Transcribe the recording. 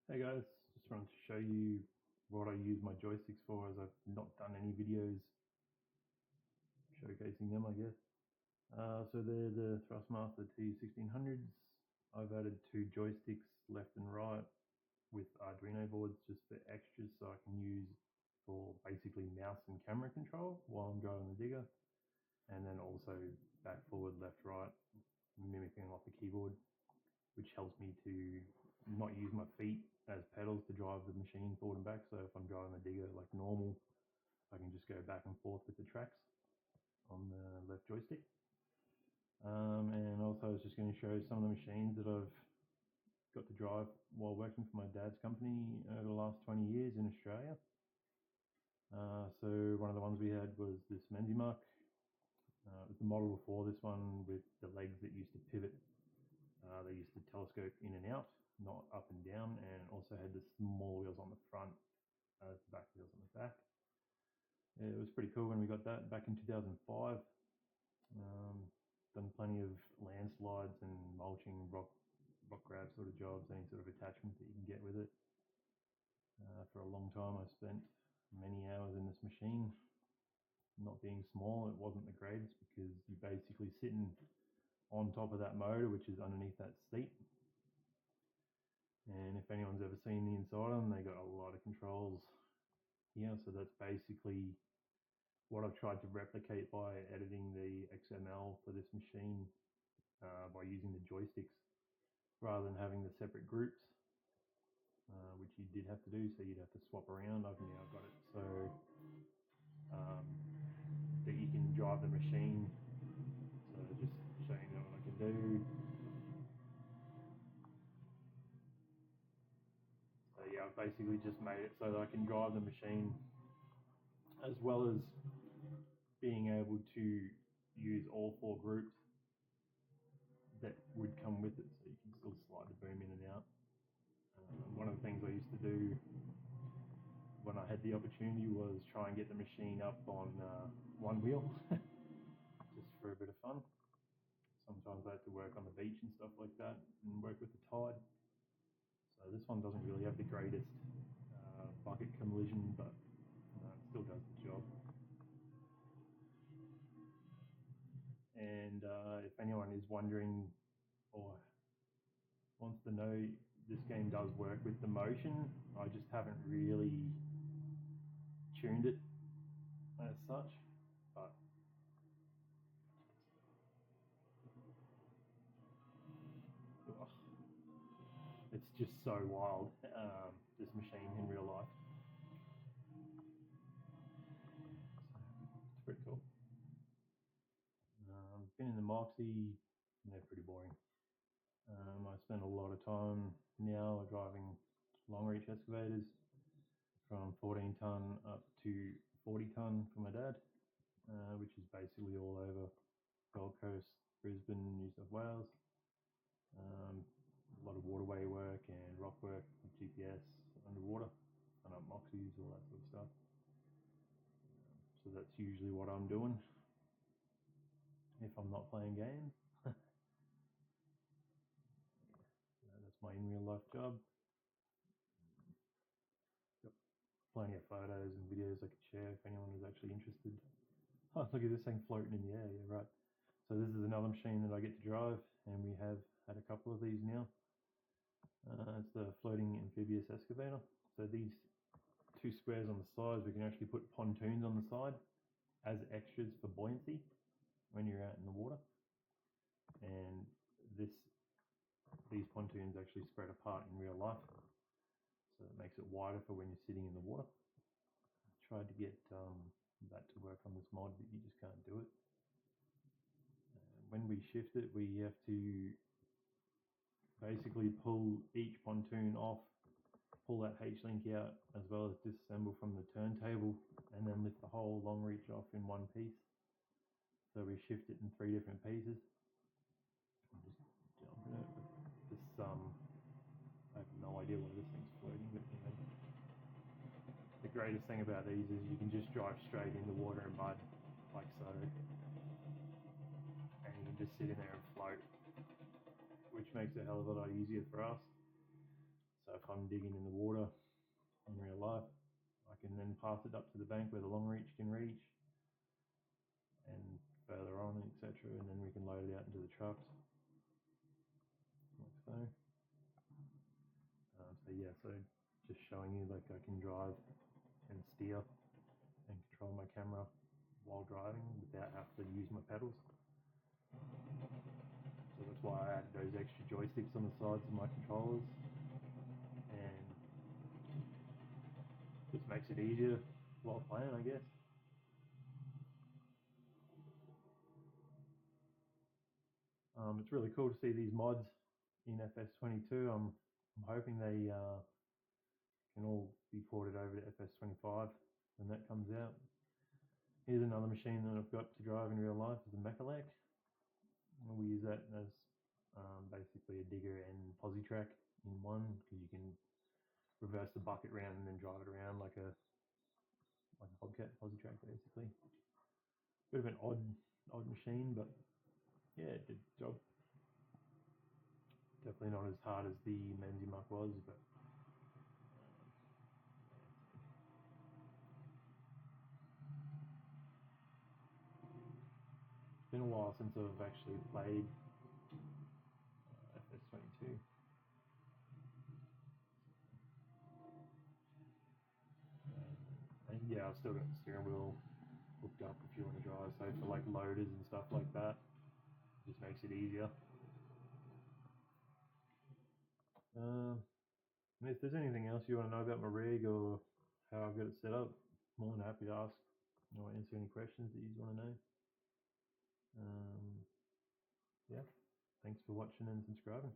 Hey guys, just wanted to show you what I use my joysticks for, as I've not done any videos showcasing them, I guess. So they're the Thrustmaster T1600s. I've added two joysticks left and right with Arduino boards just for extras, so I can use for basically mouse and camera control while I'm driving the digger, and then also back, forward, left, right, mimicking off the keyboard, which helps me to not use my feet as pedals to drive the machine forward and back. So if I'm driving the digger like normal, I can just go back and forth with the tracks on the left joystick. And also I was just going to show some of the machines that I've got to drive while working for my dad's company over the last 20 years in Australia. So one of the ones we had was this Meny Mark. It was the model before this one with the legs that used to pivot. They used to telescope in and out, not up and down, and also had the small wheels on the front, the back wheels on the back. It was pretty cool when we got that back in 2005. Done plenty of landslides and mulching, rock grab sort of jobs, any sort of attachment that you can get with it. For a long time I spent many hours in this machine. Not being small, it wasn't the greatest because you're basically sitting on top of that motor, which is underneath that seat. And if anyone's ever seen the inside of them, they got a lot of controls here. So that's basically what I've tried to replicate by editing the XML for this machine by using the joysticks rather than having the separate groups, which you did have to do. So you'd have to swap around. I've now got it so that you can drive the machine. So just showing you what I can do. So yeah, I've basically just made it so that I can drive the machine as well as being able to use all four groups that would come with it, so you can still slide the boom in and out. One of the things I used to do when I had the opportunity was try and get the machine up on one wheel just for a bit of fun. Sometimes I had to work on the beach and stuff like that and work with the tide. So this one doesn't really have the greatest bucket collision, but it still does the job. And if anyone is wondering or wants to know, this game does work with the motion. I just haven't really tuned it as such, but it's just so wild, this machine in real life. It's pretty cool. Been in the Moxie, and they're pretty boring. I spend a lot of time now driving long reach excavators from 14 ton up to 40 ton for my dad, which is basically all over Gold Coast, Brisbane, New South Wales. A lot of waterway work and rock work with GPS underwater, and up Moxies, all that sort of stuff. So that's usually what I'm doing if I'm not playing games. That's my in real life job. Got plenty of photos and videos I could share if anyone is actually interested. Oh, look at this thing floating in the air. Yeah, right. So this is another machine that I get to drive, and we have had a couple of these now. It's the floating amphibious escavator. So these two squares on the sides, we can actually put pontoons on the side as extras for buoyancy when you're out in the water. And these pontoons actually spread apart in real life, so it makes it wider for when you're sitting in the water. I tried to get that to work on this mod, but you just can't do it. When we shift it, we have to basically pull each pontoon off, pull that H-link out, as well as disassemble from the turntable, and then lift the whole long reach off in one piece. So we shift it in 3 different pieces. I'm just jumping it, but this I have no idea why this thing's floating, but you know, the greatest thing about these is you can just drive straight into water and mud, like so, and you can just sit in there and float, which makes it a hell of a lot easier for us. So if I'm digging in the water in real life, I can then pass it up to the bank where the long reach can reach, and further on, etc. And then we can load it out into the trucks, like so. So yeah, so just showing you like I can drive and steer and control my camera while driving without having to use my pedals. So that's why I added those extra joysticks on the sides of my controllers, and just makes it easier while playing, I guess. It's really cool to see these mods in Fs22. I'm hoping they can all be ported over to Fs25 when that comes out. Here's another machine that I've got to drive in real life, is a Mechalec. We use that as basically a digger and posi track in one, because you can reverse the bucket round and then drive it around like a bobcat posi track, basically. Bit of an odd machine, but yeah, it did the job. Definitely not as hard as the Meny Mark was, but it's been a while since I've actually played Fs22. And yeah, I've still got the steering wheel hooked up if you want to drive, so for like loaders and stuff like that, it just makes it easier. And if there's anything else you want to know about my rig or how I've got it set up, more than happy to ask or answer any questions that you want to know. Yeah, thanks for watching and subscribing.